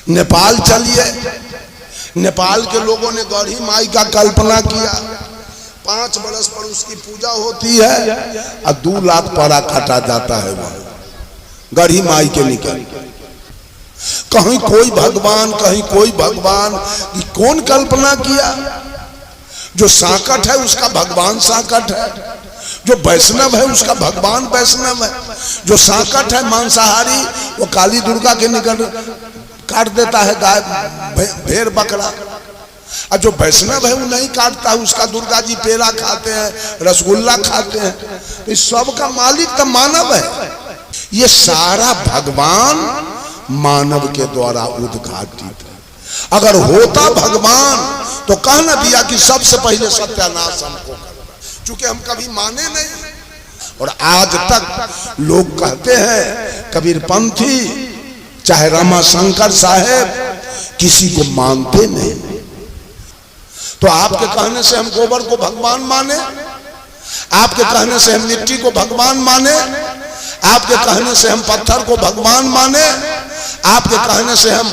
नेपाल चलिए, नेपाल के लोगों ने गढ़ी माई का कल्पना किया। 5 बरस पर उसकी पूजा होती है और 2 लाख परा काटा जाता है वहां गढ़ी माई के निकल। कहीं कोई भगवान, कहीं कोई भगवान। कौन कल्पना किया? जो साकट है उसका भगवान साकट है, जो वैष्णव है उसका भगवान वैष्णव है। जो साकट है मांसाहारी वो काली दुर्गा के निकट काट देता है गाय भेड़ बकरा, और जो वैष्णव है वो नहीं काटता है, उसका दुर्गा जी पेड़ा खाते हैं, रसगुल्ला खाते हैं। तो इस सब का मालिक तो मानव है। ये सारा भगवान मानव के द्वारा उद्घाटित है। अगर होता भगवान तो कहना दिया कि सबसे पहले सत्यानाश हमको करना, चूंकि हम कभी माने नहीं। और आज तक लोग कहते हैं कबीरपंथी चाहे रमाशंकर साहेब किसी को मानते नहीं। तो आपके कहने से हम गोबर को भगवान माने, आपके कहने से हम मिट्टी को भगवान माने, आपके कहने से हम पत्थर को भगवान माने, आपके कहने से हम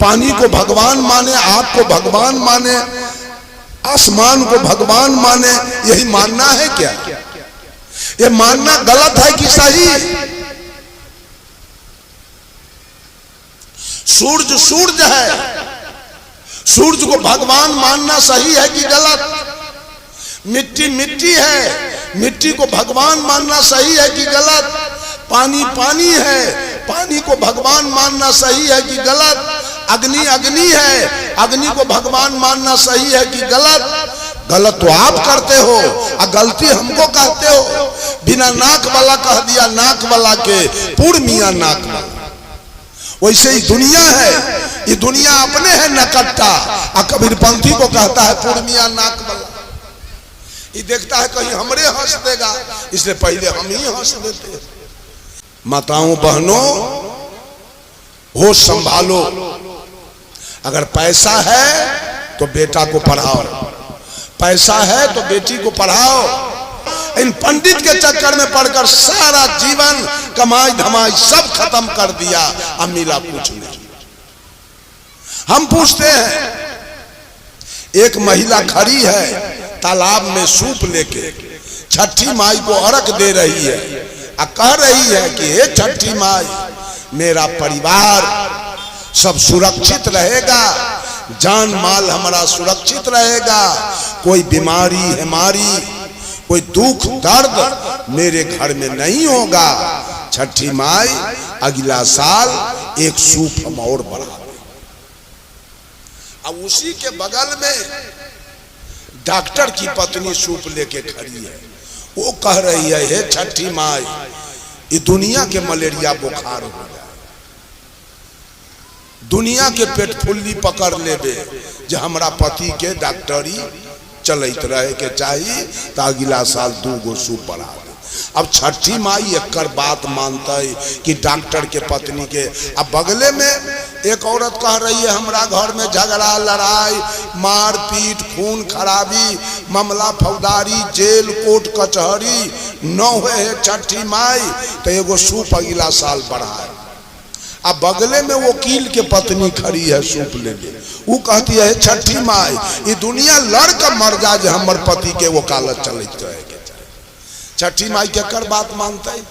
पानी को भगवान माने, आग को भगवान माने, आसमान को भगवान माने। यही मानना है क्या? ये मानना गलत है कि सही? सूरज सूरज है, सूरज को भगवान मानना सही है कि गलत? मिट्टी मिट्टी है, मिट्टी को भगवान मानना सही है कि गलत? पानी पानी है, पानी को भगवान मानना सही है कि गलत? अग्नि अग्नि है, अग्नि को भगवान मानना सही है कि गलत? गलत तो आप करते हो और गलती हमको कहते हो। बिना नाक वाला कह दिया नाक वाला के पूर्ण मियां नाक वाला। वैसे ही दुनिया है, ये दुनिया अपने है नकट्टा, और कबीरपंथी को कहता है पूर्ण मियां नाक वाला। ये देखता है कहीं हमरे हंस देगा, इसलिए पहले हम ही हंस देते। माताओं बहनों होश संभालो। अगर पैसा है तो बेटा को पढ़ाओ, पैसा है तो बेटी को पढ़ाओ। इन पंडित के चक्कर में पढ़कर सारा जीवन कमाई धमाई सब खत्म कर दिया, अब मिला कुछ नहीं। हम पूछते हैं, एक महिला खड़ी है तालाब में सूप लेके, छठी माई को अर्घ दे रही है और कह रही है कि हे छठी माई, मेरा परिवार सब सुरक्षित रहेगा, जान माल हमारा सुरक्षित रहेगा, कोई बीमारी हमारी, कोई दुख दर्द मेरे घर में नहीं होगा। छठी माई अगला साल एक सूप हम और बढ़ा दें। अब उसी के बगल में डॉक्टर की पत्नी सूप लेके खड़ी है, वो कह रही है हे छठी माई, ये दुनिया के मलेरिया बुखार हो जाए, दुनिया के पेट फुल्ली पकड़ लेबे, जो हमारा पति के डॉक्टरी चलत रहे के चाहिए, तो अगला साल 2 गो सूप बढ़ा दे। अब छठी माई एक बात मानता है कि डॉक्टर के पत्नी के। अब बगले में एक औरत कह रही है हमारा घर में झगड़ा लड़ाई मारपीट खून खराबी मामला फौजदारी जेल कोर्ट कचहरी न हुए छठी माई, तो एगो सूप अगला साल बढ़ाए। अब बगले में वकील के पत्नी खड़ी है सूप लेके, वो कहती है छठी माई, ये दुनिया लड़ कर मर जा, जो हमर पति के वकालत चलत रहे। छठी माई के कर बात मानते है।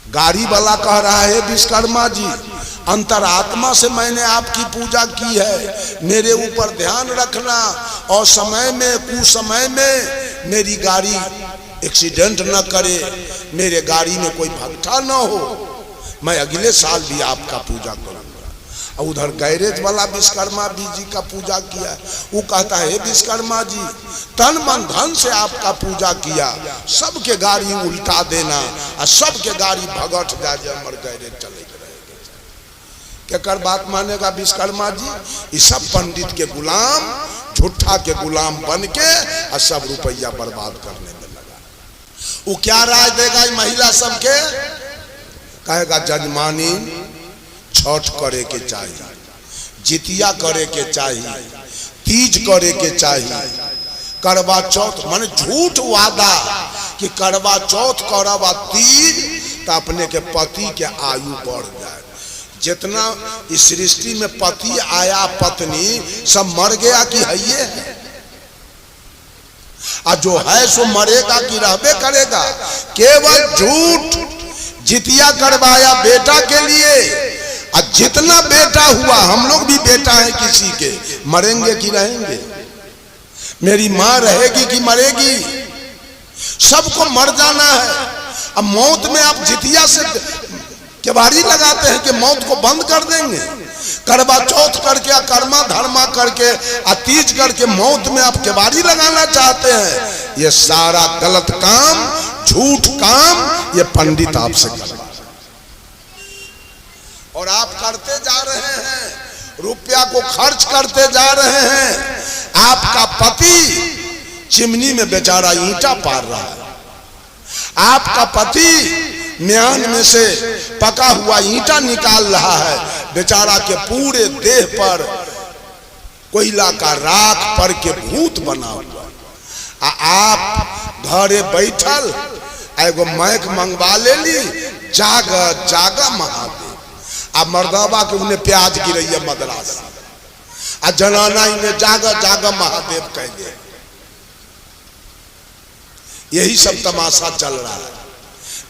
गाड़ी वाला कह रहा है विश्वकर्मा जी, अंतरात्मा से मैंने आपकी पूजा की है, मेरे ऊपर ध्यान रखना और समय में कुसमय में मेरी गाड़ी एक्सीडेंट न करे, मेरे गाड़ी में कोई भगठा न हो, मैं अगले साल भी आपका पूजा करूंगा। और उधर गैरेज वाला विश्वकर्मा जी का पूजा किया, वो कहता है विश्वकर्मा जी, तन मन धन से आपका पूजा किया, सबके गाड़ी उल्टा देना और सबके गाड़ी भगट जाए, हमर गैरेज चले रहेगा। क्या बात मानेगा विश्वकर्मा जी? ये सब पंडित के गुलाम, झूठा के गुलाम बन के और सब रुपया बर्बाद करने में लगा। वो क्या राय देगा महिला सबके? कहेगा जजमानी छठ करे के चाहिए, जितिया करे के चाहिए, तीज करे के चाहिए, करवा चौथ माने झूठ वादा कि करवा चौथ करब तीज, तो अपने के पति के आयु बढ़ जाए। जितना इस सृष्टि में पति आया पत्नी सब मर गया कि है ये है, और जो है सो मरेगा कि रहबे करेगा। केवल झूठ जितिया करवाया बेटा के लिए, और जितना बेटा हुआ, हम लोग भी बेटा है किसी के, मरेंगे कि रहेंगे? मेरी माँ रहेगी कि मरेगी? सबको मर जाना है। अब मौत में आप जितिया से केवाड़ी लगाते हैं कि मौत को बंद कर देंगे। करवा चौथ करके, कर्मा धर्मा करके, तीज करके मौत में आप केवाड़ी लगाना चाहते हैं। ये सारा गलत काम, झूठ काम, ये पंडित आपसे कर, और आप करते जा रहे हैं, रुपया को खर्च करते जा रहे हैं। आपका पति चिमनी में बेचारा ईंटा पार रहा है, आपका पति म्यान में से पका हुआ ईंटा निकाल रहा है, बेचारा के पूरे देह पर कोयला का राख पर के भूत बना हुआ। आप घरे बैठल एगो मैक मंगवा ले ली, जाग जागा महादेव। अब मर्दाबा के उन्हें प्याज गिरैया मद्रास, आ जनाना इन्हें जागा जागा महादेव कह दे। यही सब तमाशा चल रहा है।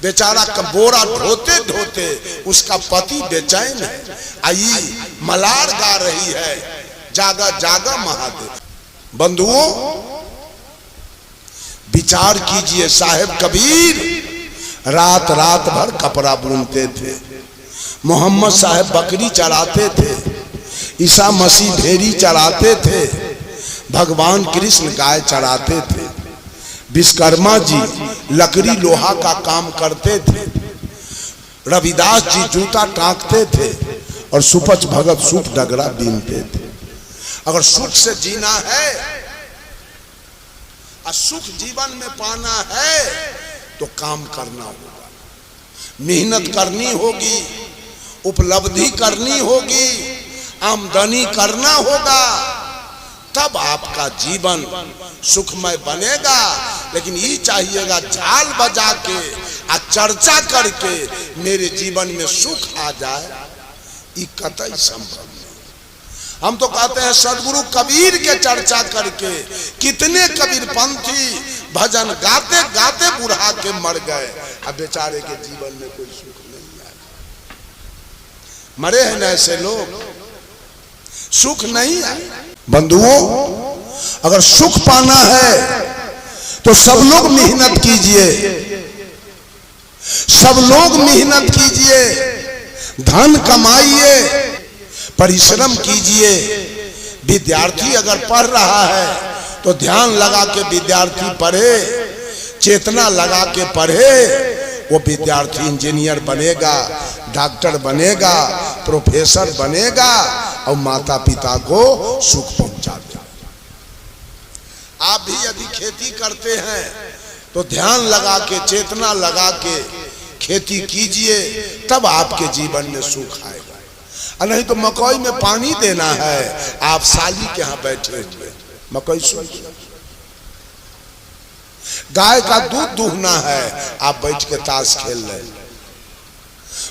बेचारा बोरा ढोते ढोते उसका पति बेचैन है, आई मलार गा रही है, जागा जागा महादेव। बंधुओं, विचार कीजिए, साहेब कबीर रात रात भर कपड़ा बुनते थे, मोहम्मद साहब बकरी चराते थे, ईसा मसीह भेड़ी चराते थे, भगवान कृष्ण गाय चराते थे, विश्वकर्मा जी लकड़ी लोहा का काम करते थे, रविदास जी जूता टांकते थे, और सुपच भगत सूप डगरा बीनते थे। अगर सुख से जीना है और सुख जीवन में पाना है तो काम करना होगा, मेहनत करनी होगी, उपलब्धि करनी होगी, आमदनी करना होगा, तब आपका जीवन सुखमय बनेगा। लेकिन ये चाहिएगा झाल बजा के आ चर्चा करके मेरे जीवन में सुख आ जाए, ये कतई संभव नहीं। हम तो कहते हैं सदगुरु कबीर के चर्चा करके कितने कबीर पंथी भजन गाते गाते बुढ़ा के मर गए, अब बेचारे के जीवन में कोई सुख नहीं आया। मरे हैं ना ऐसे लोग, सुख नहीं आया। बंधुओं, अगर सुख पाना है तो सब लोग मेहनत कीजिए, सब लोग मेहनत कीजिए, धन कमाइए, परिश्रम कीजिए। विद्यार्थी अगर पढ़ रहा है तो ध्यान लगा के विद्यार्थी पढ़े, चेतना लगा के पढ़े, वो विद्यार्थी इंजीनियर बनेगा, डॉक्टर बनेगा, प्रोफेसर बनेगा, और माता पिता को सुख पहुंचा देगा। आप भी यदि खेती करते हैं तो ध्यान लगा के, चेतना लगा के खेती कीजिए, तब आपके जीवन में सुख आएगा। और नहीं तो मकई में पानी देना है, आप साली के यहाँ बैठे हुए मकई सूख, गाय का दूध दूहना है, आप बैठ के ताश खेल रहे,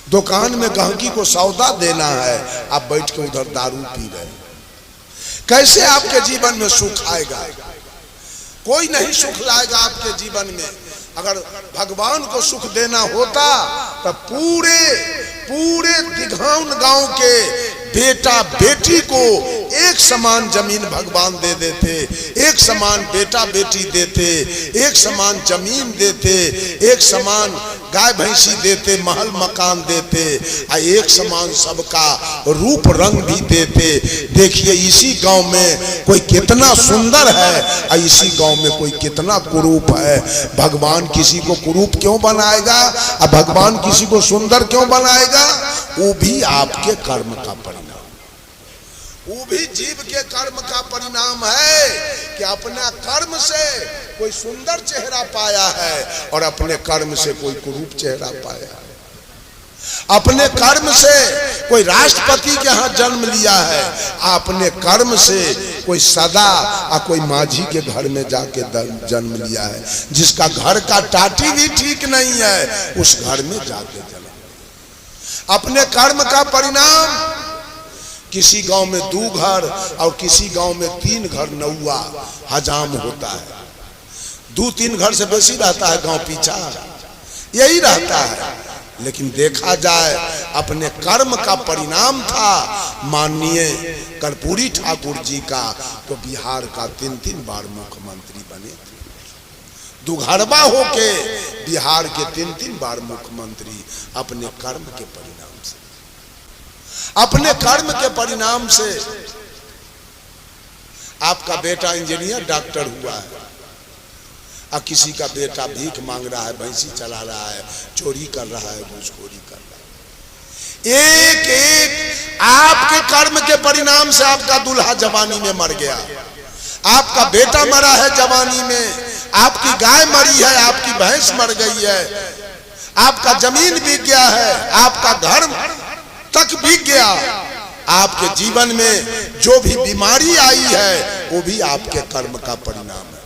दुकान में गहकी को सौदा देना है, आप बैठ के उधर दारू पी रहे। कैसे आपके जीवन में सुख आएगा? कोई नहीं सुख लाएगा आपके जीवन में। अगर भगवान को सुख देना होता तो पूरे पूरे दिघाउन गांव के बेटा बेटी को एक समान जमीन भगवान दे देते, एक समान बेटा बेटी देते, एक समान जमीन देते, एक समान गाय भैंसी देते, महल मकान देते, एक समान सबका रूप रंग भी देते। देखिए इसी गांव में कोई कितना सुंदर है और इसी गांव में कोई कितना कुरूप है। भगवान किसी को कुरूप क्यों बनाएगा और भगवान किसी को सुंदर क्यों बनाएगा? वो भी आपके कर्म का परिणाम, वो भी जीव के कर्म का परिणाम है कि अपना कर्म से कोई सुंदर चेहरा पाया है और अपने कर्म से कोई कुरूप चेहरा पाया है। अपने कर्म से कोई राष्ट्रपति के यहाँ जन्म लिया है, अपने कर्म से कोई सदा और कोई माझी के घर में जाके जन्म लिया है। जिसका घर का टाटी भी ठीक नहीं है उस घर में जाके जन्म। अपने कर्म का परिणाम, किसी गांव में 2 घर और किसी गांव में 3 घर नौवा हजाम होता है। 2-3 घर से बेसी रहता है गांव पीछा, यही रहता है। लेकिन देखा जाए अपने कर्म का परिणाम था माननीय कर्पूरी ठाकुर जी का, तो बिहार का 3-3 बार मुख्यमंत्री बने थे। दुघड़बा होके बिहार के 3-3 बार मुख्यमंत्री अपने कर्म के परिणाम से, अपने कर्म के परिणाम से। आपका बेटा इंजीनियर डॉक्टर हुआ है और किसी का बेटा भीख मांग रहा है, भैंसी चला रहा है, चोरी कर रहा है, घूसखोरी कर रहा है। एक एक आपके कर्म के परिणाम से आपका दूल्हा जवानी में मर गया, आपका बेटा मरा है जवानी में, आपकी गाय मरी है, आपकी भैंस मर गई है, आपका जमीन बिक गया है, आपका घर तक बिक गया। आपके जीवन में जो भी बीमारी आई है वो भी आपके कर्म का परिणाम है।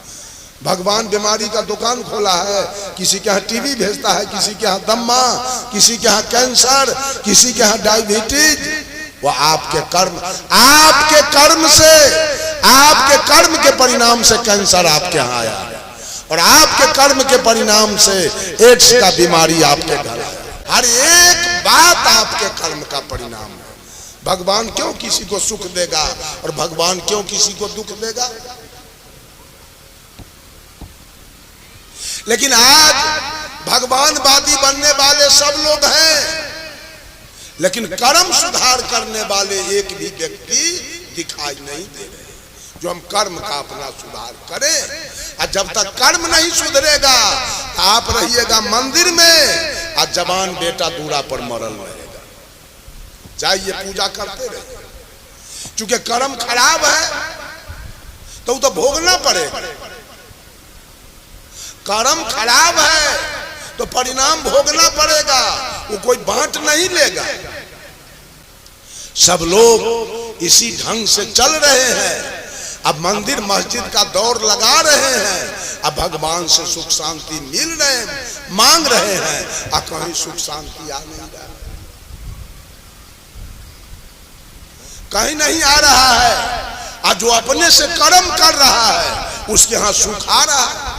भगवान बीमारी का दुकान खोला है, किसी के यहाँ टीबी भेजता है, किसी के यहाँ दम्मा, किसी के यहाँ कैंसर, किसी के यहाँ डायबिटीज। वो आपके कर्म, आपके कर्म से, आपके कर्म के परिणाम से कैंसर आपके यहाँ आया और आपके कर्म के परिणाम से एड्स का बीमारी आपके घर आया। हर एक बात आपके कर्म का परिणाम है। भगवान क्यों किसी को सुख देगा और भगवान क्यों किसी को दुख देगा? लेकिन आज भगवानवादी बनने वाले सब लोग हैं, लेकिन कर्म सुधार करने वाले एक भी व्यक्ति दिखाई नहीं दे रहे। जो हम कर्म का अपना सुधार करें, और जब तक कर्म नहीं सुधरेगा आप रहिएगा मंदिर में और जवान बेटा दूरा पर मरल रहेगा। जाइए पूजा करते रहिए, क्योंकि कर्म खराब है तो वो तो भोगना पड़ेगा। कर्म खराब है तो परिणाम भोगना पड़ेगा, वो कोई बांट नहीं लेगा। सब लोग इसी ढंग से चल रहे हैं। अब मंदिर मस्जिद का दौर लगा रहे हैं, अब भगवान से सुख शांति मिल रहे हैं, मांग रहे हैं, और कहीं सुख शांति आ नहीं रहा, कहीं नहीं आ रहा है। और जो अपने से कर्म कर रहा है उसके यहाँ सुख आ रहा है।